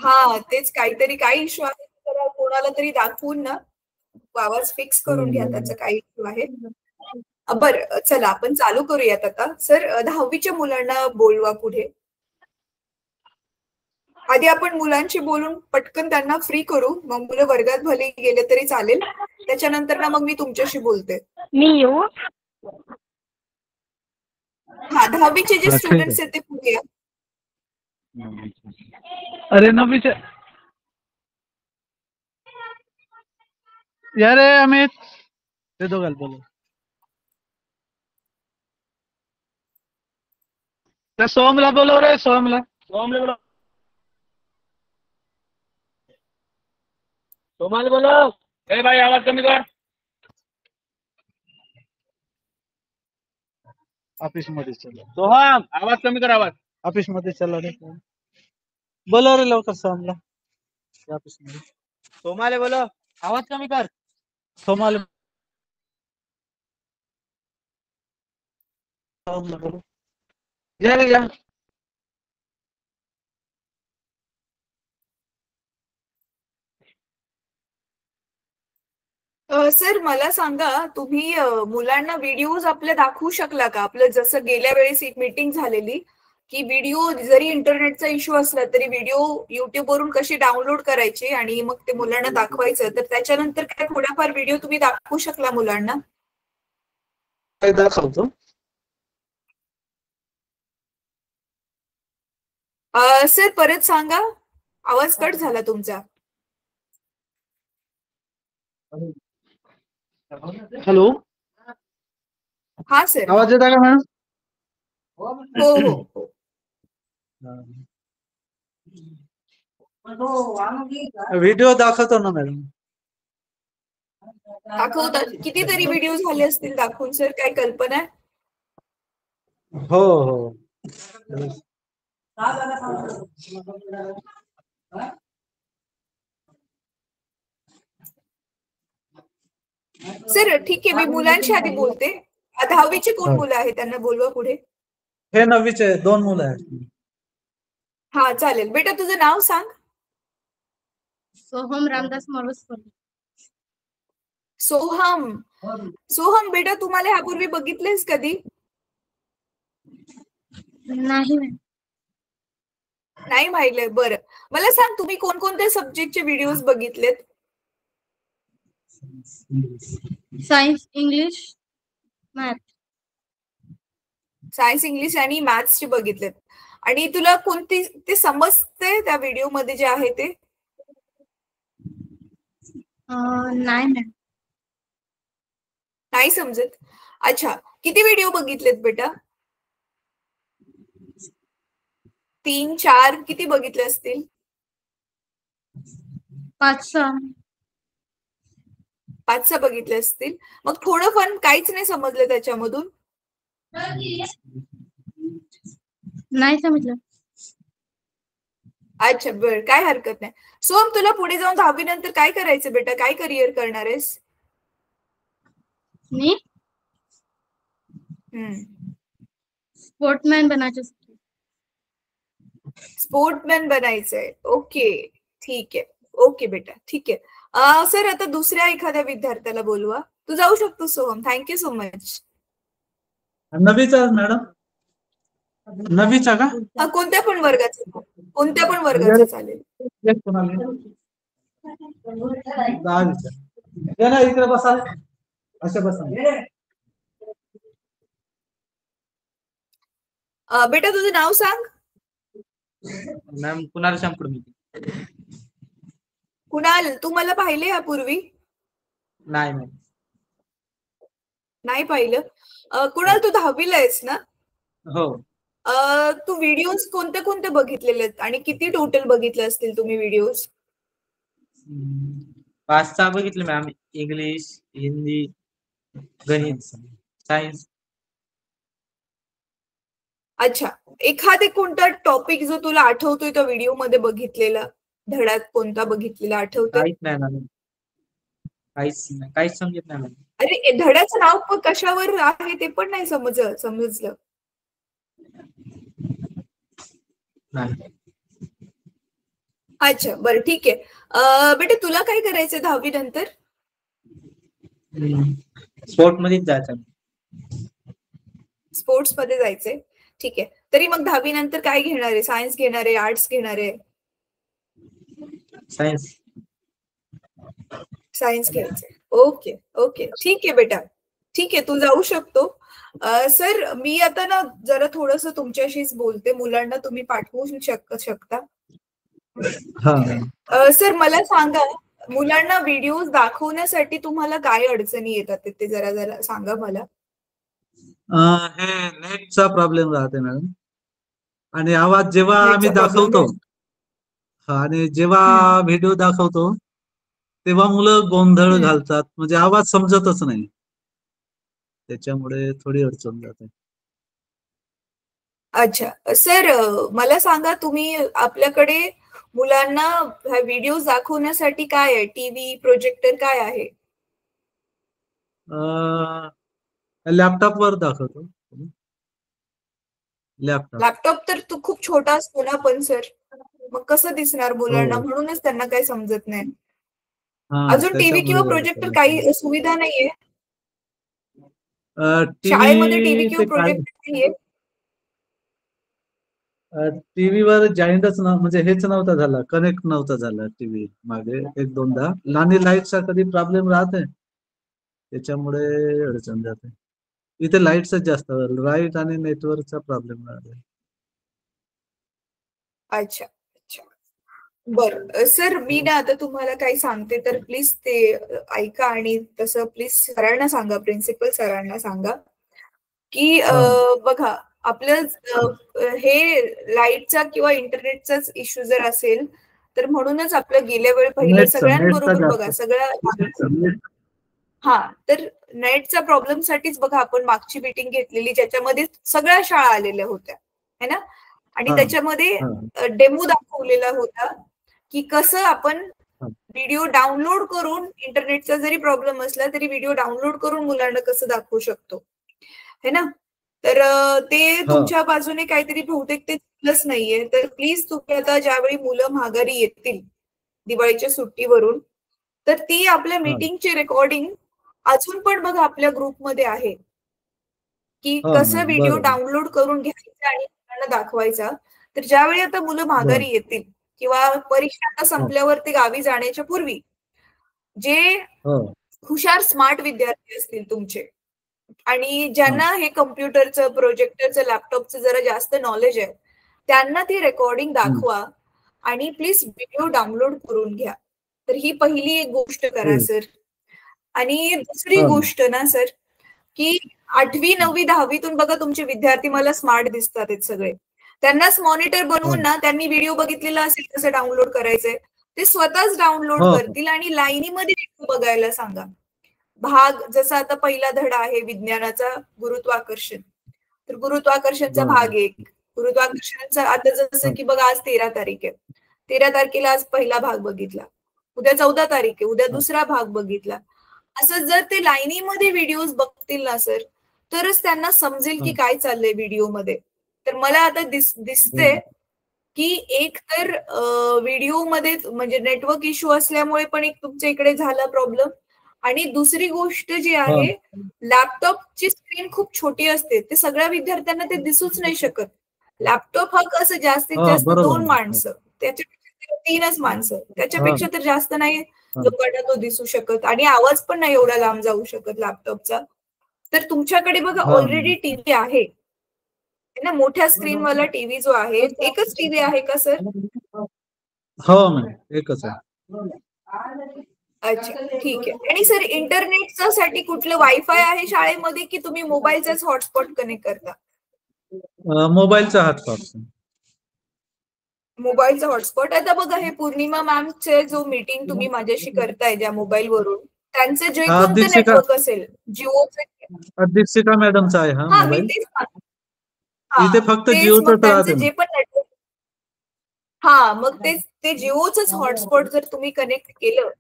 हा तेच काहीतरी काय इश्यू आहे तर कोणाला तरी दाखवून ना आवाज फिक्स करून घ्या त्याचा काय इश्यू आहे. बरं चला आपण चालू करूयात आता. सर 10वीच्या मुलांना बोलवा पुढे. आधी आपण मुलांशी बोलून पटकन त्यांना फ्री करू, मग मुलं वर्गात भले गेले तरी चालेल. त्याच्यानंतर ना मग मी तुमच्याशी बोलते. मी येऊ? हा 10वीचे जे स्टुडंट्स आहेत ते पुढे या. अरे 9वीचे यार अमित ते दोघांना बोलव. त्या सोमला बोलव रे. सोमला बोलव. सोमाला बोलव. ए भाई आवाज कमी कर. ऑफिस मध्ये चला. सोहम आवाज कमी कर. आवाज ऑफिस मध्ये चला रे. बोलव रे लवकर सोमला ऑफिस मध्ये. सोमाले बोलव. आवाज कमी कर. सोमाले बोलव. या रे या. सर मला सांगा तुम्ही मुलांना व्हिडिओज आपले दाखवू शकला का? आपलं जसं गेल्या वेळेस एक मीटिंग झालेली की व्हिडिओ जरी इंटरनेटचा इश्यू असला तरी व्हिडिओ युट्यूब वरून कशी डाउनलोड करायचे आणि मग ते मुलांना दाखवायचं, तर त्याच्यानंतर काय थोडाफार व्हिडिओ तुम्ही दाखवू शकला मुलांना? काय दाखवतो? सर परत सांगा, आवाज कट झाला तुमचा. हॅलो हा सर. आवाज येता का मॅडम? हो हो व्हिडिओ दाखवतो ना मॅडम. दाखवतात. कितीतरी व्हिडिओ झाले असतील दाखवून सर, काय कल्पना आहे? हो हो सर ठीक आहे, मी मुलांशी आधी बोलते. 10वीचे कोण मुलं आहेत त्यांना बोलवा पुढे. हे 9वीचे 2 मुलं आहेत. हा चालेल. बेटा तुझं नाव सांग. सोहम रामदास माळुसकर. सोहम. सोहम बेटा तुम्हाला ह्यापूर्वी बघितलेस कधी? नाही नाही पाहिलंय. बरं मला सांग तुम्ही कोणकोणत्या सब्जेक्टचे व्हिडिओज बघितलेत? Science, English, math. Science, English आणि मॅथ्सचे बघितलेत. आणि तुला कोणती ते समजते त्या व्हिडिओ मध्ये जे आहे ते? नाही मॅम. नाही समजत. अच्छा, किती व्हिडिओ बघितलेत बेटा? 3, 4 किती बघितले असतील? 5-6. 5-6 बघितले असतील. मग थोडं पण काहीच नाही समजलं त्याच्यामधून? नाही समजलं. अच्छा बर, काय हरकत नाही. सोम तुला पुढे जाऊन 10वी नंतर काय करायचं बेटा? काय करिअर करणार आहेस? मी स्पोर्टमॅन बनायचं. स्पोर्टमॅन बनायचंय. ओके ठीक आहे. ओके बेटा ठीक आहे. सर आता दुसऱ्या एखाद्या विद्यार्थ्याला बोलवा. तू जाऊ शकतो सोहम. Thank you so much. 9वीचा मॅडम? 9वीचा का? कोणत्या पण वर्गाचा, कोणत्या पण वर्गाचा चालेल. इकडे बसा. अशा बसा. बेटा तुझं नाव सांग. मॅम कुणाल शामकुड. कुणाल, तू मला पाहिले यापूर्वी? नाही मॅम. नाही पाहिलं. कुणाल तू 10वीला आहेस ना? हो. तू व्हिडिओज कोणते कोणते बघितलेले आहेत आणि किती टोटल बघितले असतील तुम्ही व्हिडिओज? 5-6 बघितले मॅम. इंग्लिश, हिंदी, गणित, सायन्स. अच्छा, एखादे कोणता टॉपिक जो तुला आठवतोय त्या व्हिडिओ मध्ये बघितलेला, धड्यात कोणता बघितलेला आठवतोय? काहीच नाही मॅम. काहीच समजत नाही मॅम. अरे धड्याचं नाव पण कशावर आहे ते पण नाही समजलं. अच्छा, बरं, ठीक आहे. बेटा तुला काय करायचंय 10वी नंतर? स्पोर्ट मध्येच जायचं. स्पोर्ट्स मध्ये जायचंय, ठीक आहे. तरी मग 10वी नंतर काय घेणार आहे? सायन्स घेणार आहे, आर्ट्स घेणार आहे? सायन्स. सायन्स घ्यायचंय. ओके ओके, ठीक आहे बेटा, ठीक आहे, तू जाऊ शकतो. सर, मी आता ना जरा थोडस तुमच्याशीच बोलते. मुलांना तुम्ही पाठवू शकता? सर, मला सांगा, मुलांना व्हिडिओज दाखवण्यासाठी तुम्हाला काय अडचणी येतात ते जरा जरा सांगा मला. हे नेटचा प्रॉब्लेम राहते मॅडम. आणि आवाज जेव्हा आम्ही दाखवतो आणि जेव्हा व्हिडिओ दाखवतो तेव्हा मुलं गोंधळ घालतात, म्हणजे आवाज समजतच नाही. त्याच्यामुळे थोडी अडचण जाते. अच्छा सर, मला सांगा, तुम्ही आपल्याकडे मुलांना व्हिडिओ दाखवण्यासाठी काय आहे? टीव्ही, प्रोजेक्टर काय आहे? लॅपटॉप वर दाखवतो. लॅपटॉप तर तो खूप छोटा असतो ना पण सर, मग कसं दिसणार मुलांना? म्हणूनच त्यांना काही समजत नाही. अजून टीव्ही किंवा प्रोजेक्टर काही सुविधा नाहीये शाळेमध्ये? टीव्ही किंवा प्रोजेक्टर नाहीये? टीव्हीवर जॉईंटच म्हणजे हेच नव्हता झाला, कनेक्ट नव्हता झाला टीव्ही मागे एक दोनदा. लहान लाईटचा कधी प्रॉब्लेम राहते, त्याच्यामुळे अडचण जाते. इथे लाईटच जास्त, लाईट आणि नेटवर्कचा प्रॉब्लेम राहते. अच्छा अच्छा, बरं सर, मी ना आता तुम्हाला काही सांगते तर प्लीज ते ऐका आणि तसं प्लीज सरांना सांगा, प्रिन्सिपल सरांना सांगा की बघा, आपलं हे लाईटचा किंवा इंटरनेटचाच इश्यू जर असेल तर म्हणूनच आपलं गेल्या वेळी पहिलं सगळ्यांबरोबर बघा सगळ्या तर नेटचा प्रॉब्लेम साठीच बघा आपण मागची मीटिंग घेतलेली, ज्याच्यामध्ये सगळ्या शाळा आलेल्या होत्या है ना, आणि त्याच्यामध्ये डेमो दाखवलेला होता की कसं आपण व्हिडिओ डाउनलोड करून, इंटरनेटचा जरी प्रॉब्लेम असला तरी व्हिडिओ डाउनलोड करून मुलांना कसं दाखवू शकतो है ना. तर ते तुमच्या बाजूने काहीतरी बहुतेक ते प्लस नाहीये. तर प्लीज तुम्ही आता ज्यावेळी मुलं माघारी येतील दिवाळीच्या सुट्टीवरून, तर ती आपल्या मीटिंगची रेकॉर्डिंग अजून पण बघा आपल्या ग्रुपमध्ये आहे की कसं व्हिडिओ डाउनलोड करून घ्यायचा आणि मुलांना दाखवायचा. तर ज्यावेळी आता मुलं माघारी येतील किंवा परीक्षा संपल्यावर ते गावी जाण्याच्या पूर्वी जे हुशार स्मार्ट विद्यार्थी असतील तुमचे आणि ज्यांना हे कम्प्युटरचं, प्रोजेक्टरचं, लॅपटॉपचं जरा जास्त नॉलेज आहे, त्यांना ती रेकॉर्डिंग दाखवा आणि प्लीज व्हिडिओ डाउनलोड करून घ्या. तर ही पहिली एक गोष्ट करा सर. आणि दुसरी गोष्ट ना सर, की 8वी 9वी 10वीतून बघा तुमचे विद्यार्थी मला स्मार्ट दिसतात सगळे. त्यांनाच मॉनिटर बनवून ना त्यांनी व्हिडिओ बघितलेला असेल कसं डाउनलोड करायचंय ते स्वतःच डाउनलोड करतील आणि लाईनीमध्ये बघायला सांगा. भाग जसा आता पहिला धडा आहे विज्ञानाचा, गुरुत्वाकर्षण, तर गुरुत्वाकर्षणचा भाग 1, गुरुत्वाकर्षणाचा आता जसं की बघा आज 13 तारीख आहे, 13 तारखेला आज पहिला भाग बघितला, उद्या 14 तारीख आहे, उद्या दुसरा भाग बघितला. असं जर ते लाईनीमध्ये व्हिडिओज बघतील ना सर, तरच त्यांना समजेल की काय चाललंय व्हिडिओमध्ये. तर मला आता दिसतंय की एक तर व्हिडिओमध्ये म्हणजे नेटवर्क इश्यू असल्यामुळे पण एक तुमच्या इकडे झाला प्रॉब्लेम, आणि दुसरी गोष्ट जी आहे, लॅपटॉपची स्क्रीन खूप छोटी असते, ते सगळ्या विद्यार्थ्यांना ते दिसूच नाही शकत. लॅपटॉप हा कसं जास्तीत जास्त 2 माणसं, त्याच्यापेक्षा 3च माणसं, त्याच्यापेक्षा तर जास्त नाही लोकांना तो दिसू शकत, आणि आवाज पण नाही एवढा लांब जाऊ शकत लॅपटॉपचा. तर तुमच्याकडे बघा ऑलरेडी टीव्ही आहे ना, मोठ्या स्क्रीनवाला टीव्ही जो आहे, एकच टीव्ही आहे का सर? हो मॅम, एकच आहे. अच्छा, ठीक आहे. आणि सर इंटरनेटच्या साठी कुठलं वायफाय आहे शाळेमध्ये की तुम्ही मोबाईलचाच हॉटस्पॉट कनेक्ट करता? मोबाईलचा हॉटस्पॉट. मोबाईलचा हॉटस्पॉट. आता बघा हे पूर्णिमा मॅमचे जो मीटिंग तुम्ही माझ्याशी करताय ज्या मोबाईल वरून, त्यांचे जे कोणतं नेटवर्क असेल, जिओचे, अध्यक्षिका मॅडमचा आहे हा मोबाईल. इथे फक्त जिओच राहते जे पण नेटवर्क. मग ते जिओच हॉटस्पॉट जर तुम्ही कनेक्ट केलं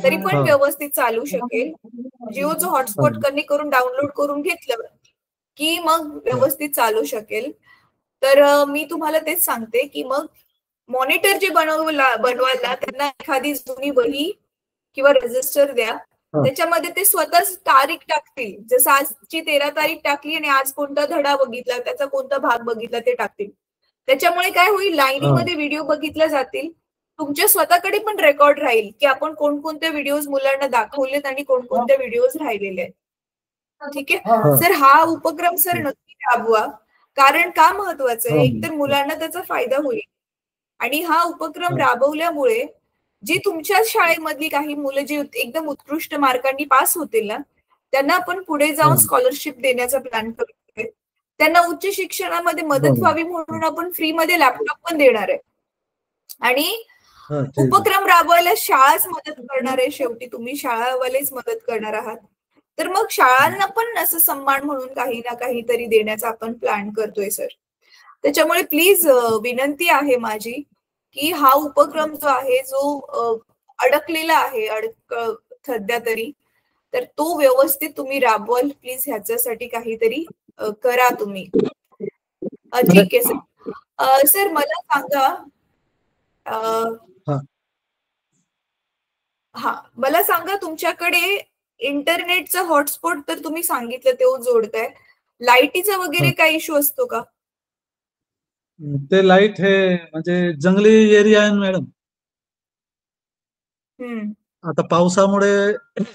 तरी पण व्यवस्थित चालू शकेल. जिओचं हॉटस्पॉट कनेक्ट करून डाउनलोड करून घेतलं की मग व्यवस्थित चालू शकेल. तर मी तुम्हाला तेच सांगते की मग मॉनिटर जे बनवायला त्यांना एखादी जुनी वही किंवा रजिस्टर द्या. त्याच्यामध्ये ते स्वतःच तारीख टाकतील. जसं आजची 13 तारीख टाकली आणि आज कोणता धडा बघितला, त्याचा कोणता भाग बघितला ते टाकतील. त्याच्यामुळे काय होईल, लाईनीमध्ये व्हिडिओ बघितले जातील. तुमच्या स्वतःकडे पण रेकॉर्ड राहील की आपण कोणकोणते व्हिडिओज मुलांना दाखवलेत आणि कोणकोणते व्हिडिओज राहिलेले आहेत. ठीक आहे सर, हा उपक्रम सर नक्की राबवा. कारण का महत्वाचं आहे, एकतर मुलांना त्याचा फायदा होईल आणि हा उपक्रम राबवल्यामुळे जी तुमच्या शाळेमधली काही मुलं जी एकदम उत्कृष्ट मार्कांनी पास होतील ना, त्यांना आपण पुढे जाऊन स्कॉलरशिप देण्याचा प्लॅन करतोय. त्यांना उच्च शिक्षणामध्ये मदत व्हावी म्हणून आपण फ्रीमध्ये लॅपटॉप पण देणार आहे. आणि उपक्रम राबवायला शाळाच मदत करणार आहे. शेवटी तुम्ही शाळावालेच मदत करणार आहात. तर मग शाळांना पण असं सन्मान म्हणून काही ना काहीतरी देण्याचा आपण प्लॅन करतोय सर. त्याच्यामुळे प्लीज विनंती आहे माझी की हा उपक्रम जो आहे, जो अडकलेला आहे सध्या तरी, तर तो व्यवस्थित तुम्ही राबवाल प्लीज. ह्याच्यासाठी काहीतरी करा तुम्ही. ठीक आहे सर. सर मला सांगा, मला सांगा, तुमच्याकडे इंटरनेटचं हॉटस्पॉट तर तुम्ही सांगितलं तेव्हा जोडताय, लाईटीचा वगैरे काही इश्यू असतो का? ते लाईट हे म्हणजे जंगली एरिया आहे मॅडम. आता पावसामुळे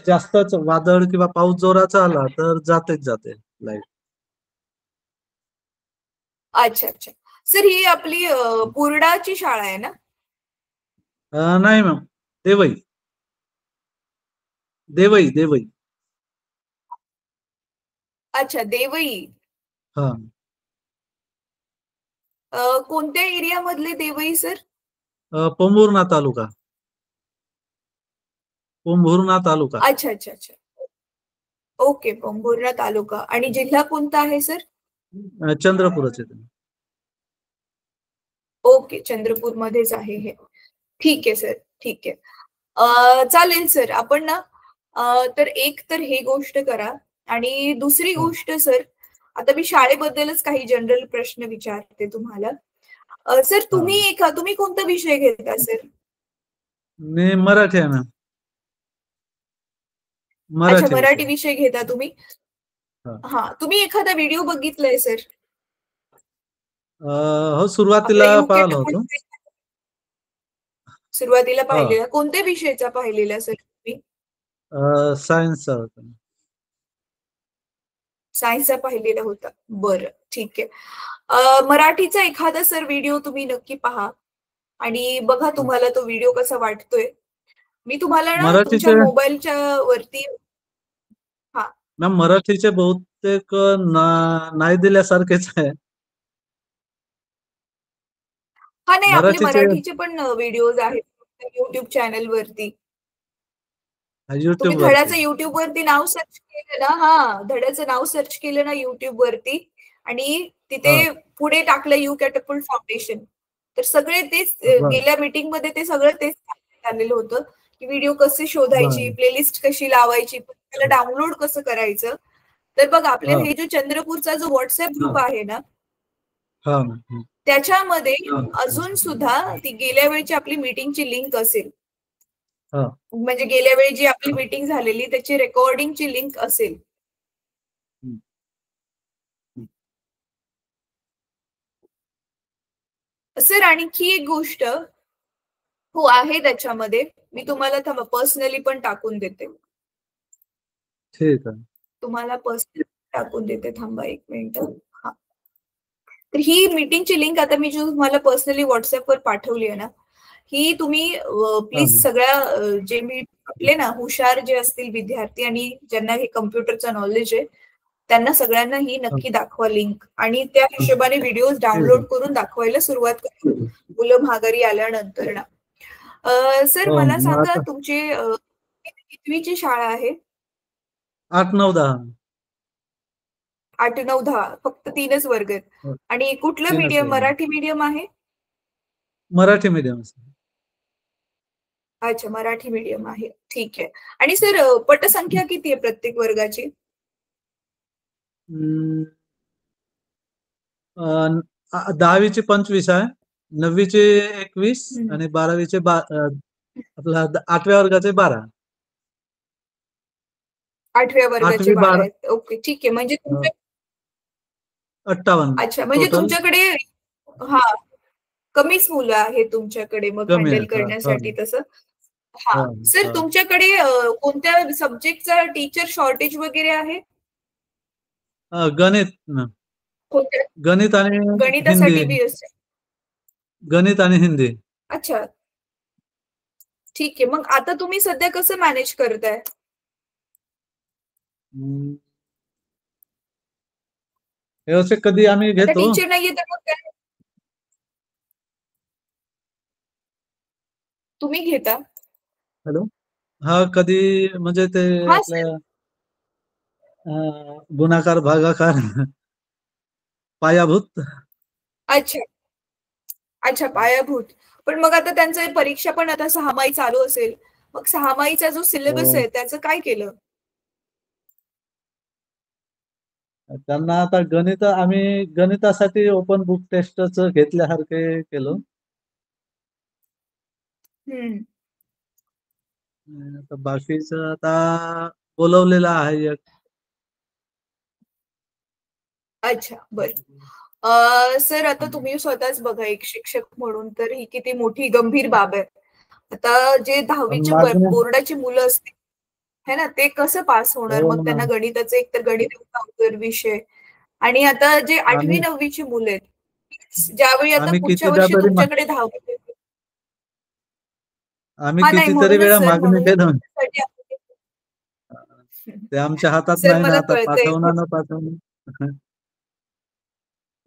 जास्तच वादळ किंवा पाऊस जोराचा आला तर जातेच जाते लाईट. अच्छा अच्छा सर, ही आपली बुरडाची शाळा आहे ना? नाही मॅम, देवई देवई देवई. अच्छा, देवई. हा. कोणत्या एरिया मधले देवई सर? पोंभुर्णा तालुका. पोंभुर्णा तालुका. अच्छा अच्छा अच्छा. ओके, पोंभुर्णा तालुका. आणि जिल्हा कोणता आहे सर? चंद्रपूरच आहे. ओके, चंद्रपूर मध्येच आहे हे. ठीक आहे सर, ठीक आहे. चालेल सर. आपण ना तर एक तर हे गोष्ट करा. आणि दुसरी गोष्ट सर, आता मी शाळेबद्दलच काही जनरल प्रश्न विचारते तुम्हाला. सर, तुम्ही कोणता विषय घेता सर? मी मराठी आहे मॅम. अच्छा, मराठी विषय घेता तुम्ही. हा, तुम्ही एखादा व्हिडिओ बघितलाय सर? हो, सुरुवातीला पाहिलं होतं. सुरुवातीला पाहिलेला कोणत्या विषयाचा पाहिलेला सर तुम्ही? सायन्सचा होता. सायन्सचा पाहिलेला होता. बरं, ठीक आहे. मराठीचा एखादा सर व्हिडिओ तुम्ही नक्की पहा आणि बघा तुम्हाला तो व्हिडिओ कसा वाटतोय. मी तुम्हाला ना तुमच्या मोबाईलच्या वरती मॅम मराठीचे बहुतेक नाही दिल्यासारखेच आहे. हा, नाही, आपले मराठीचे पण व्हिडिओज आहेत युट्यूब चॅनल वरती. तुम्ही धड्याचं युट्यूब वरती नाव सर्च केलं ना, धड्याचं नाव सर्च केलं ना युट्यूब वरती आणि तिथे पुढे टाकलं यू कॅटअपल्ट फाउंडेशन, तर सगळे तेच गेल्या मीटिंग मध्ये ते सगळं तेच आलेलं होतं की व्हिडिओ कसे शोधायची, प्लेलिस्ट कशी लावायची, त्याला डाउनलोड कसं करायचं. तर बघ, आपल्या हे जो चंद्रपूरचा जो व्हॉट्सअप ग्रुप आहे ना, त्याच्यामध्ये अजून सुद्धा ती गेल्या वेळची आपली मीटिंगची लिंक असेल. म्हणजे गेल्या वेळी जी आपली मीटिंग झालेली त्याची रेकॉर्डिंगची लिंक असेल. सर, आणखी एक गोष्ट हो आहे त्याच्यामध्ये, मी तुम्हाला पर्सनली पण टाकून देते. ठीक आहे, तुम्हाला पर्सनली टाकून देते. थांबा एक मिनिट. हा, तर ही मीटिंगची लिंक आता मी जो तुम्हाला पर्सनली व्हॉट्सअपवर पाठवली आहे ना, ही तुम्ही प्लीज सगळ्या जे मी आपले ना हुशार जे असतील विद्यार्थी आणि ज्यांना हे कम्प्युटरचं नॉलेज आहे त्यांना सगळ्यांना ही नक्की दाखवा लिंक. आणि त्या हिशोबाने व्हिडिओज डाउनलोड करून दाखवायला सुरुवात करा मुलं माघारी आल्यानंतर ना. सर, मला सांगा, तुमची कितवीची शाळा आहे? 8, 9, 10. 8, 9, 10 फक्त 3च वर्ग आहेत. आणि कुठलं मीडियम? मराठी मीडियम आहे? मराठी मीडियम. अच्छा, मराठी मीडियम आहे. ठीक आहे. आणि सर, पटसंख्या किती आहे प्रत्येक वर्गाची? 10वीची 25 आहे 9वीचे 21 आणि 12वीचे आपला 8व्या वर्गाचे 12. 8व्या वर्गाचे 8वी 12 12 आहेत. ओके, ठीक आहे. म्हणजे तुमच्या 58 अच्छा, म्हणजे टोटल तुमच्याकडे हा कमीच मुलं आहेत तुमच्याकडे मग कमी हँडल आहेत. करण्यासाठी तसं. हा, हां, सर हां. तुमच्याकडे कोणत्या सब्जेक्टचा टीचर शॉर्टेज वगैरे आहे? गणित कोणत्या गणित आणि हिंदी. गणितासाठी बी असेल? गणित आणि हिंदी. अच्छा, ठीक आहे. मग आता तुम्ही सध्या कसं मॅनेज करताय? हं. व्यवस्थित कधी आम्ही आता घेतो. टीचर नाहीये तर मग काय तुम्ही घेता? हॅलो. हा, कधी म्हणजे ते हा सर. आपल्या गुणाकार भागाकार पायाभूत. अच्छा अच्छा, पायाभूत. पण मग आता त्यांचं परीक्षा पण आता 6माही चालू असेल. मग 6माहीचा जो सिलेबस हो. आहे त्याचं काय केलं? त्यांना आता आम्ही गणितासाठी ओपन बुक टेस्टच घेतल्यासारखे केलो. हम्म. आता बाकीचं आता बोलवलेलं आहे एक. अच्छा, बर. सर आता तुम्ही स्वतःच बघा, एक शिक्षक म्हणून तर ही किती मोठी गंभीर बाब आहे. आता जे पण 10वीचे मागणी बोर्डाची मुलं असतील है ना, ते कसं पास होणार? हो मग ना. त्यांना गणिताचं एक तर गणित एवढा अवघड विषय, आणि आता जे 8वी आम्ही 9वीची मुलं आहेत, ज्यावेळी आता आम्ही पुढच्या कितीदा वर्षी तरी तुमच्याकडे 10वी. आम्ही हा, नाही कितीतरी म्हणूनच वेळा सर, मागणी म्हणूनच केलं. तुमच्यासाठी ते आमच्या हातात सर नाही ना, मला आता कळतंय. पाठवणं न पाठवणं.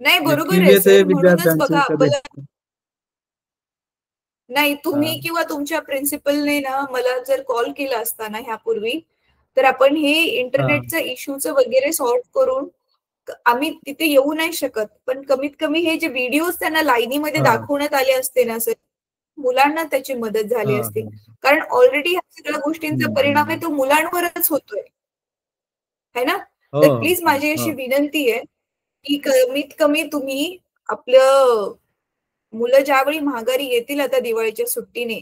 नाही, जे बरोबर फी आहे येते सर. म्हणूनच विद्यार्थ्यांची बघा कधी. आपलं, नाही हा, तुम्ही किंवा तुमच्या प्रिन्सिपलने ना मला जर कॉल केला असता ना ह्यापूर्वी, तर आपण हे हा, इंटरनेटचं इश्यूचं वगैरे सॉल्व्ह करून आम्ही तिथे येऊ नाही शकत. पण कमीत कमी हे जे व्हिडिओज त्यांना लाईनीमध्ये हा, दाखवण्यात आले असते ना सर, मुलांना त्याची मदत हा, झाली असती. हा. कारण ऑलरेडी ह्या सगळ्या गोष्टींचा हम्म, परिणाम आहे हम्म. तो मुलांवरच होतोय, है ना. हो, तर हो, प्लीज माझी अशी हो. विनंती आहे की कमीत कमी तुम्ही आपलं मुलं ज्यावेळी माघारी येतील आता दिवाळीच्या सुट्टीने,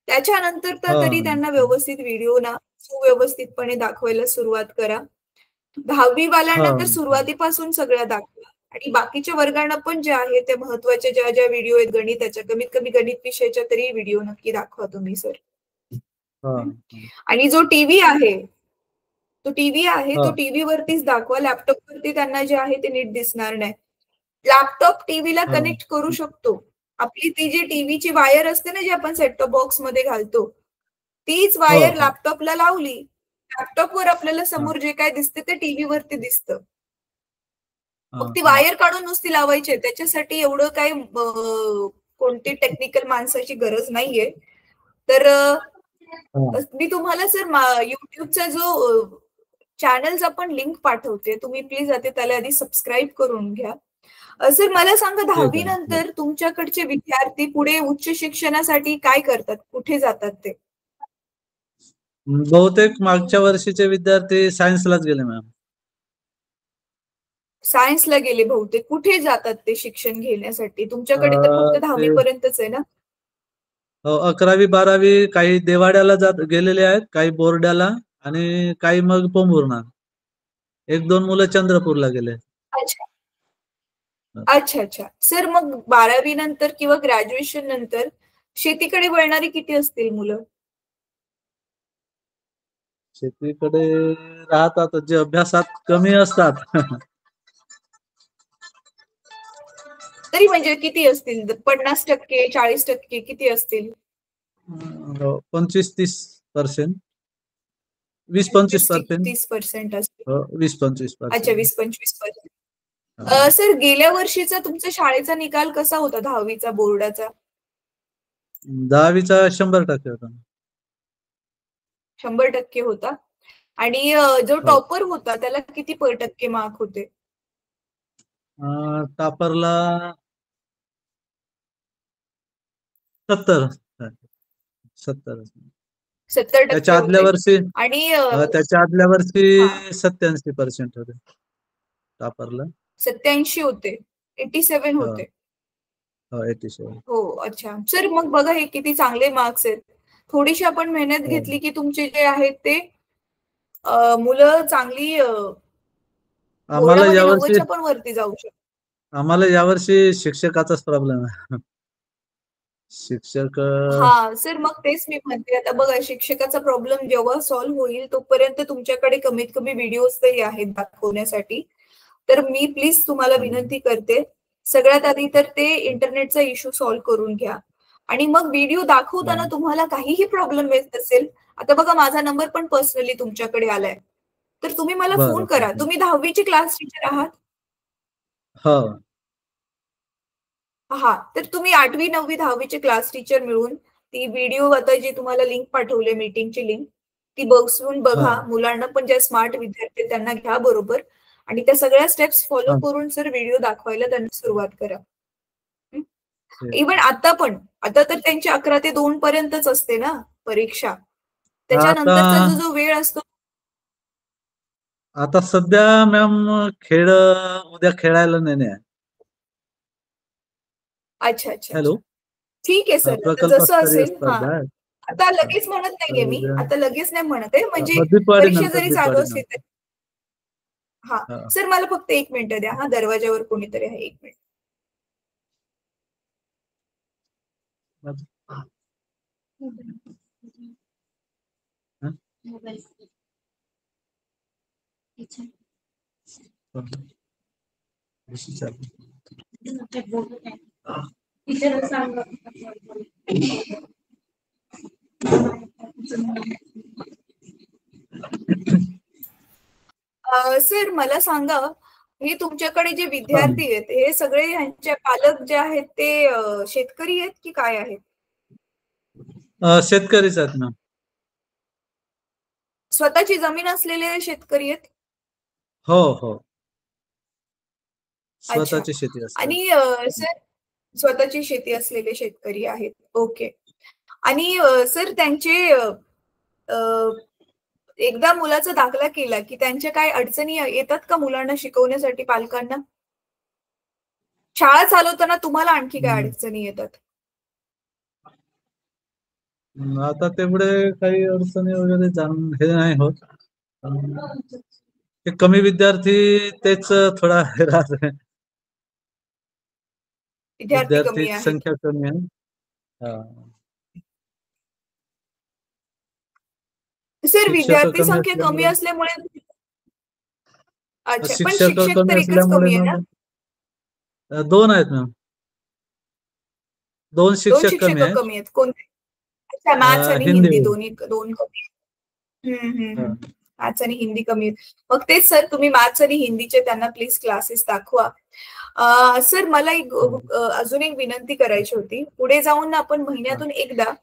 त्याच्यानंतर तर हो, तरी त्यांना व्यवस्थित व्हिडिओ ना सुव्यवस्थितपणे दाखवायला सुरुवात करा. 10वी हो, वाल्यांना तर हो. सुरुवातीपासून सगळ्या दाखवा, आणि बाकीच्या वर्गांना पण जे आहे ते महत्वाचे ज्या ज्या व्हिडिओ आहेत गणिताच्या, कमीत कमी गणित विषयाच्या तरी व्हिडिओ नक्की दाखवा तुम्ही सर. हो, आणि जो टीव्ही आहे हो, तो टीव्ही वरतीच दाखवा. लॅपटॉप वरती त्यांना जे आहे ते नीट दिसणार नाही. लॅपटॉप टीव्हीला हो, कनेक्ट करू शकतो. आपली ती जी टीव्हीची वायर असते ना, जी आपण सेट टॉप बॉक्स मध्ये घालतो, तीच हो, वायर हो. लॅपटॉपला लावली, लॅपटॉपवर आपल्याला हा, समोर जे काय दिसते ते टीव्ही वरती दिसतं. हा, मग ती हा, वायर काढून नुसती लावायची आहे. त्याच्यासाठी एवढं काही कोणती टेक्निकल माणसाची गरज नाहीये. तर हा. मी तुम्हाला सर युट्यूबचा जो चॅनलचा पण लिंक पाठवते. तुम्ही प्लीज आता त्याला आधी सबस्क्राईब करून घ्या. सर मला सांगा, ठीक 10वी आहे. हो. नंतर तुमच्याकडचे विद्यार्थी पुढे उच्च शिक्षणासाठी काय करतात? कुठे जातात ते? बहुतेक मागच्या वर्षीचे विद्यार्थी सायन्सलाच गेले मॅम. सायन्सला गेले बहुतेक. कुठे जातात ते शिक्षण घेण्यासाठी? तुमच्याकडे तर फक्त ते 10वी पर्यंतच आहे ना? 11वी 12वी काही देवाड्याला गेलेले आहेत, काही बोर्डाला, आणि काही मग पोंभुर्णा. 1-2 मुलं चंद्रपूरला गेले. अच्छा अच्छा अच्छा. सर मग 12वी नंतर किंवा ग्रॅज्युएशन नंतर शेतीकडे वळणारी किती असतील मुलं? शेतीकडे राहतात जे अभ्यासात कमी असतात. तरी म्हणजे किती असतील? 50%, 40% किती असतील? 25-30%. 20-25%. 30% असतील. हो, अच्छा, 20-25%. 20-25%. सर गेल्या वर्षीचा तुमचा शाळेचा निकाल कसा होता 10वीचा बोर्डाचा? 10वीचा 100% होता. 100% होता. आणि जो हो. टॉपर होता त्याला किती टक्के मार्क होते? टापरला 70. 70. 70% त्याच्या आदल्या होते. वर्षी आणि त्याच्या आदल्या हा, वर्षी 87% होते टापरला. 87 होते. 87 हो, होते. 87. हो, अच्छा. सर मग बघा हे किती चांगले मार्क्स आहेत. थोडीशी आपण मेहनत घेतली की तुमचे जे आहेत ते मुलं चांगली आम्हाला बोर्डामध्ये यावर्षी 90च्या पण वरती जाऊ शकतात. आम्हाला यावर्षी शिक्षकाचाच प्रॉब्लेम आहे. शिक्षक हा सर, मग तेच मी म्हणते, आता बघा शिक्षकाचा प्रॉब्लेम जेव्हा सॉल्व्ह होईल तोपर्यंत तुमच्याकडे कमीत कमी व्हिडिओज तरी आहेत दाखवण्यासाठी. तर मी प्लीज तुम्हाला विनंती करते, सगळ्यात आधी तर ते इंटरनेटचा इश्यू सॉल्व्ह करून घ्या. आणि मग व्हिडिओ दाखवताना तुम्हाला काहीही प्रॉब्लेम येत असेल, आता बघा माझा नंबर पण पर्सनली तुमच्याकडे आलाय, तर तुम्ही मला फोन करा. तुम्ही 10वीचे क्लास टीचर आहात? हो. हा, तर तुम्ही 8वी 9वी 10वीचे क्लास टीचर मिळून ती व्हिडिओ, आता जी तुम्हाला लिंक पाठवली मीटिंगची लिंक, ती बघून बघा. मुलांना पण, ज्या स्मार्ट विद्यार्थी त्यांना घ्या बरोबर, आणि त्या सगळ्या स्टेप्स फॉलो करून सर व्हिडिओ दाखवायला त्यांना सुरुवात करा. इव्हन आता तर त्यांची 11 ते 2 पर्यंतच असते ना परीक्षा. त्याच्यानंतरचा जो वेळ असतो. आता सध्या मॅम उद्या खेळायला नेणे. अच्छा अच्छा. हॅलो. ठीक आहे सर, जसं असेल. हा, आता लगेच म्हणत नाहीये मी, आता लगेच नाही म्हणत आहे, म्हणजे परीक्षा जरी चालू असली तरी. हा सर, मला फक्त 1 मिनिट द्या. हा, दरवाजावर कोणीतरी आहे. 1 मिनिट. सर मला सांगा, हे तुमच्याकडे जे विद्यार्थी आहेत हे सगळे यांचे पालक जे आहेत ते शेतकरी आहेत की काय आहेत? शेतकरीच आहेत ना. स्वतःची जमीन असलेले शेतकरी आहेत? हो हो, अच्छा. स्वतःची शेती असते. आणि सर, स्वतःची शेती असलेले शेतकरी आहेत. ओके. आणि सर त्यांचे एकदा मुलाचा दाखला केला की त्यांच्या काय अडचणी येतात का मुलांना शिकवण्यासाठी पालकांना? शाळा चालवताना तुम्हाला आणखी काय अडचणी येतात? आता तेवढे काही अडचणी वगैरे हे नाही होत. ते कमी विद्यार्थी तेच थोडा हे राहते. विद्यार्थी कमी आहेत. संख्या कमी आहे. सर, विद्यार्थी संख्या कमी असल्यामुळे. अच्छा, पण शिक्षक तर एकच कमी आहे ना? 2 आहेत मॅम. 2 शिक्षक कमी आहेत. कमी आहेत. कोणते? अच्छा, मॅथ्स आणि हिंदी दोन कमी आहेत. मॅथ्स आणि हिंदी कमी आहेत. मग तेच सर, तुम्ही मॅथ्स आणि हिंदीचे त्यांना प्लीज क्लासेस दाखवा. सर, मला अजून एक विनंती करायची होती. पुढे जाऊन आपण महिन्यातून एकदा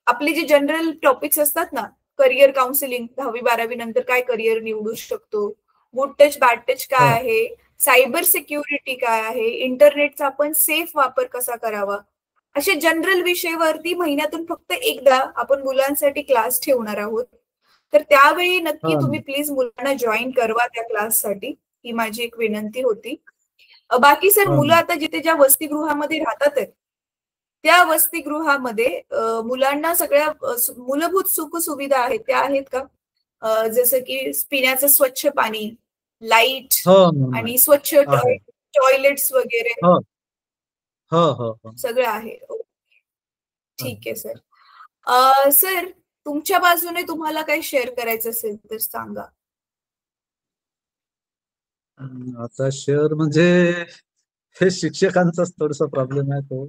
आपले जे जनरल टॉपिक्स असतात ना, करिअर काउन्सिलिंग, 10वी 12वी नंतर काय करिअर निवडू शकतो, गुड टच बॅड टच काय आहे, सायबर सिक्युरिटी काय आहे, इंटरनेटचा आपण सेफ वापर कसा करावा, अशा जनरल विषयावरती महिन्यातून फक्त एकदा आपण मुलांसाठी क्लास ठेवणार आहोत. तर त्यावेळी नक्की तुम्ही प्लीज मुलांना जॉईन करवा त्या क्लाससाठी. ही माझी एक विनंती होती. बाकी सर, मुलं आता जिथे ज्या वसतिगृहामध्ये राहतात त्या वसतिगृहामध्ये मुलांना सगळ्या मूलभूत सुख सुविधा आहेत त्या आहेत का? जसं की पिण्याचं स्वच्छ पाणी, लाईट आणि स्वच्छ टॉयलेट्स वगैरे सगळं आहे? ठीक आहे सर. सर, तुमच्या बाजूने तुम्हाला काही शेअर करायचं असेल तर सांगा. आता शेअर म्हणजे हे शिक्षकांचाच थोडासा प्रॉब्लेम आहे तो.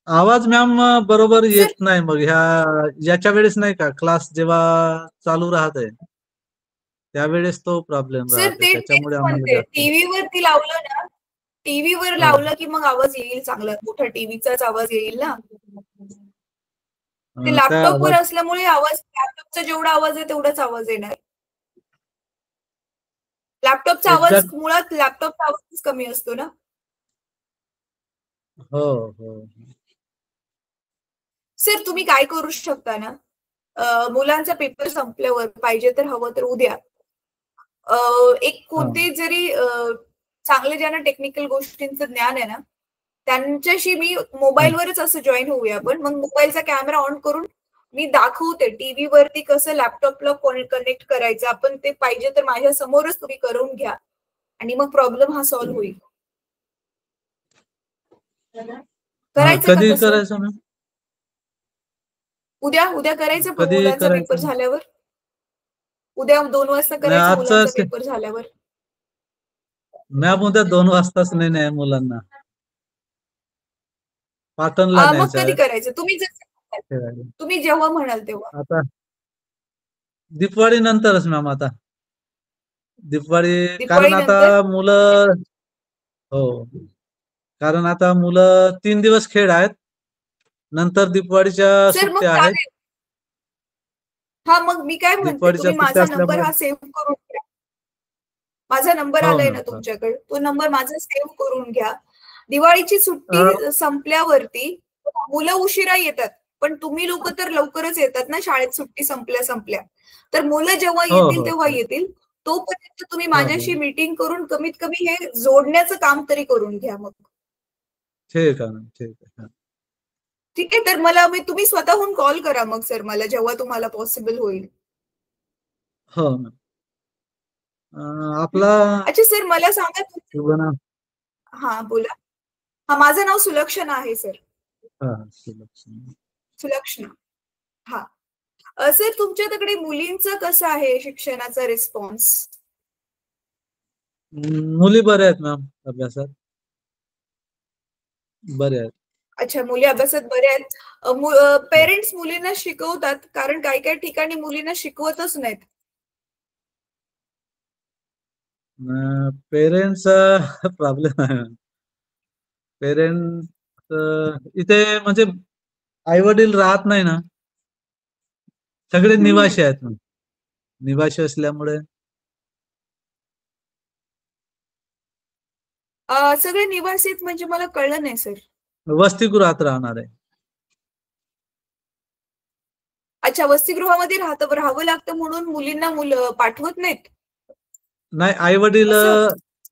आवाज मॅम बरोबर येत नाही. मग याच्या वेळेस नाही का, क्लास जेव्हा चालू राहते त्यावेळेस तो प्रॉब्लेम राहते. त्याच्यामुळे आम्हाला टीव्हीवरती लावलं ना, टीव्हीवर लावलं की मग आवाज येईल चांगला, मोठा टीव्हीचाच आवाज येईल ना. ते लॅपटॉपवर असल्यामुळे लॅपटॉपचा जेवढा आवाज आहे तेवढाच आवाज येणार. लॅपटॉपचा आवाज मुळात लॅपटॉपचा आवाज कमी असतो ना. हो हो. सर, तुम्ही काय करू शकता ना, मुलांचा पेपर संपल्यावर, पाहिजे तर हवं तर उद्या, एक कोणते जरी चांगले ज्यांना टेक्निकल गोष्टींचं ज्ञान आहे ना, त्यांच्याशी मी मोबाईलवरच असं जॉईन होऊया आपण. मग मोबाईलचा कॅमेरा ऑन करून मी दाखवते टीव्ही वरती कसं लॅपटॉपला कनेक्ट करायचं. आपण ते पाहिजे तर माझ्या समोरच तुम्ही करून घ्या आणि मग प्रॉब्लेम हा सॉल्व्ह होईल. करायचं का कधी तसं? करायचं मॅम? उद्या करायचं कधी मुलांचा पेपर करायचं? झाल्यावर. उद्या 2 वाजता करायचं मुलांचा पेपर झाल्यावर. मॅम उद्या 2 वाजताच नाही मुलांना. पाटणला मग न्यायचं कधी आहे. करायचं? तुम्ही जेव्हा म्हणाल तेव्हा. आता दिवाळी नंतरच मॅम. आता दिवाळी, कारण आता नंतर? मुलं, हो, कारण आता मुलं 3 दिवस खेळ आहेत, नंतर दिवाळीच्या सर मग सुट्ट्या आहेत. चालेल. हा मग मी काय म्हणते, दिवाळीच्या तुम्ही सुट्ट्या माझा नंबर असल्यामुळे. हा सेव्ह करून घ्या. माझा नंबर हो आलाय मॅम. ना तुमच्याकडे, तो नंबर माझा सेव्ह करून घ्या. दिवाळीची सुट्टी संपल्यावरती मुलं उशिरा येतात, पण तुम्ही लोक तर लवकरच येतात ना शाळेत सुट्टी संपल्या. तर मुलं जेव्हा हो येतील हो तेव्हा येतील, तोपर्यंत तुम्ही हो माझ्याशी मीटिंग करून कमीत कमी हे जोडण्याचं काम तरी करून घ्या. मग ठीक आहे मॅम, ठीक आहे. ठीक आहे. तर मला तुम्ही स्वतःहून कॉल करा मग सर मला, जेव्हा तुम्हाला पॉसिबल होईल. हो मॅम. आपला अच्छा सर मला सांगा शुभ नाम? हा बोला. हा माझं नाव सुलक्षणा आहे सर. सुलक्षणा. हा सर, तुमच्याकडे मुलींचं कसं आहे शिक्षणाचा रिस्पॉन्स? मुली बऱ्या आहेत मॅम, अभ्यासात बरे आहेत. अच्छा, मुली अभ्यासात बऱ्या आहेत. पेरेंट्स मुलींना शिकवतात, कारण काही काही ठिकाणी मुलींना शिकवतच नाहीत. पेरेंट्स प्रॉब्लेम आहे. पेरेंट्स इथे म्हणजे आई वडील राहत नाही ना, सगळे निवासी आहेत ना. निवासी असल्यामुळे सगळे निवासित म्हणजे मला कळलं नाही सर. वसतिगृहात राहणार आहे. अच्छा, वसतिगृहामध्ये राहावं लागतं म्हणून मुलींना मुलं पाठवत नाहीत? नाही,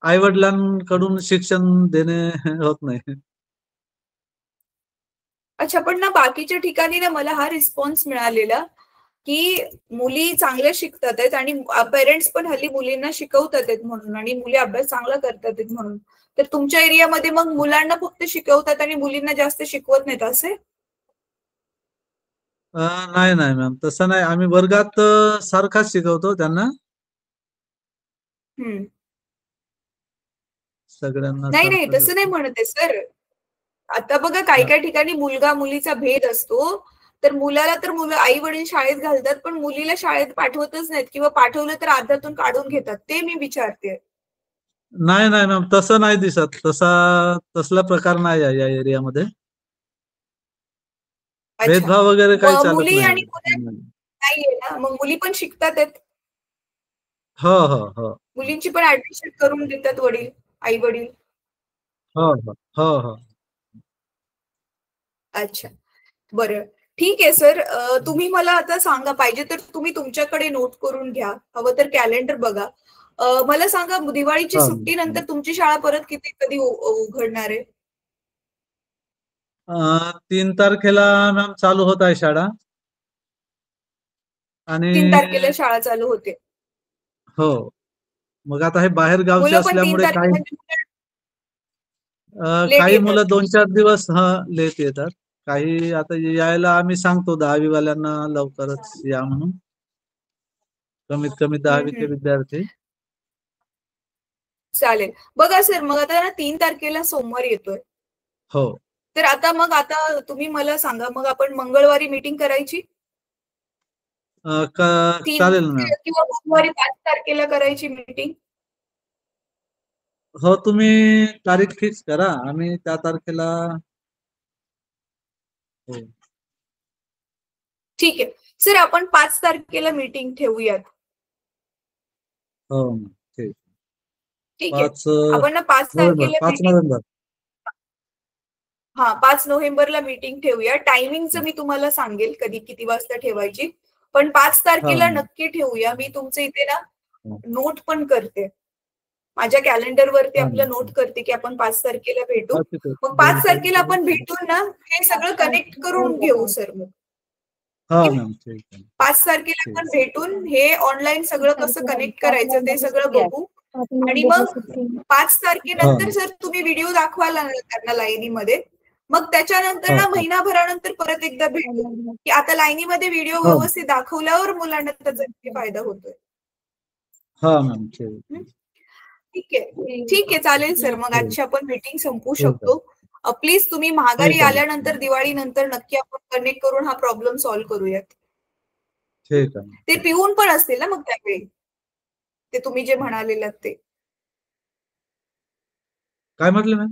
आई वडिलांकडून शिक्षण देणे होत नाही. अच्छा, पण ना बाकीच्या ठिकाणी ना मला हा रिस्पॉन्स मिळालेला की मुली चांगल्या शिकतात आहेत आणि पेरेंट्स पण हल्ली मुलींना शिकवतात आहेत म्हणून, आणि मुली अभ्यास चांगला करतात आहेत म्हणून. तर तुमच्या एरियामध्ये मग मुलांना फक्त शिकवतात आणि मुलींना जास्त शिकवत नाहीत असे? नाही मॅम, तसं नाही. आम्ही वर्गात सारखाच शिकवतो त्यांना, सगळ्यांना नाही सारखंच तसं नाही असतं. म्हणत आहे सर. आता बघा काही काही ठिकाणी मुलगा मुलीचा भेद असतो. तर मुलाला तर मुलं आई वडील शाळेत घालतात, पण मुलीला शाळेत पाठवतच नाहीत, किंवा पाठवलं तर अर्ध्यातून काढून घेतात. ते मी विचारते. नाही मॅम, तसं नाही दिसत. तसला प्रकार नाही आहे या एरियामध्ये. अच्छा, भेदभाव वगैरे काही चालत मुली नाही. आणि मुलं नाहीये ना, मग मुली पण शिकतात आहेत. हो हो हो मुलींची पण ऍडमिशन करून देतात वडील, आई वडील. हो हो हो हो. अच्छा, बरं, ठीक आहे सर. तुम्ही मला आता सांगा, पाहिजे तर तुम्ही तुमच्याकडे नोट करून घ्या, हवं तर कॅलेंडर बघा. मला सांगा, दिवाळीची सुट्टी नंतर तुमची शाळा परत कधी उघडणार आहे? 3 तारखेला मॅम चालू होत आहे शाळा. आणि 3 तारखेला शाळा चालू होते. हो, मग आता हे बाहेर गावचे मुलं पण 3 असल्यामुळे काही लेट मुलं येतात. 2-4 दिवस लेट येतात. काही आता यायला आम्ही सांगतो 10वी वाल्यांना लवकरच या म्हणून, कमीत कमी 10वीचे विद्यार्थी. चालेल. बघा सर, मग आता ना 3 तारखेला सोमवार येतोय. हो. तर आता तुम्ही मला सांगा, मग आपण मंगळवारी मीटिंग करायची? चालेल ना. किंवा बुधवारी 5 तारखेला करायची मीटिंग? हो, तुम्ही तारीख फिक्स करा, आम्ही त्या तारखेला. हो. ठीक आहे सर, आपण 5 तारखेला मीटिंग ठेवूयात. हो, ठीक. ठीक आहे. 5 आपण ना 5 नोव्हेंबर, तारखेला 5 मीटिंग, नोव्हेंबर. 5 नोव्हेंबरला मीटिंग ठेवूया. टायमिंगचं मी तुम्हाला सांगेल किती वाजता ठेवायची, पण 5 तारखेला नक्की ठेवूया. मी तुमचे इथे ना नोट पण करते, माझ्या कॅलेंडरवरती आपलं नोट करते की आपण 5 तारखेला भेटू. मग 5 तारखेला आपण भेटून ना हे सगळं कनेक्ट करून घेऊ सर. मग 5 तारखेला आपण भेटून हे ऑनलाईन सगळं कसं कनेक्ट करायचं ते सगळं बघू. आणि मग 5 तारखेनंतर जर तुम्ही व्हिडिओ दाखवाल त्यांना लाईनीमध्ये, मग त्याच्यानंतर ना महिनाभरानंतर परत एकदा भेटू की आता लाईनीमध्ये व्हिडिओ व्यवस्थित दाखवल्यावर मुलांना त्याचा किती फायदा होतोय. ठीक आहे चालेल सर. मग आजची आपण मीटिंग संपवू शकतो. प्लीज तुम्ही माघारी आल्यानंतर दिवाळीनंतर नक्की आपण कनेक्ट करून हा प्रॉब्लेम सॉल्व्ह करूयात. ते पिऊन पण असतील ना मग त्यावेळी, ते तुम्ही जे म्हणालेलात ते. काय म्हटलं मॅम?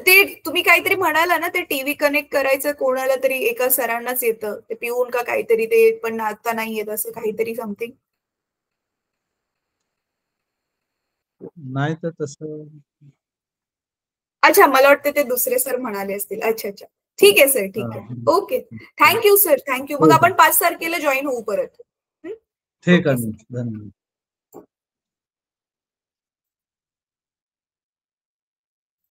ते तुम्ही काहीतरी म्हणाला ना, ते टीव्ही कनेक्ट करायचं कोणाला तरी एका सरांनाच येतं, ते पिऊन का काहीतरी, ते पण आता नाही येत असं काहीतरी समथिंग. नाही तर तसं. अच्छा, मला वाटतं ते दुसरे सर म्हणाले असतील. अच्छा अच्छा, ठीक आहे सर, ठीक आहे. Okay, thank you sir, thank you. मग आपण 5 तारखेला जॉईन होऊ परत. ठीक आहे, धन्यवाद.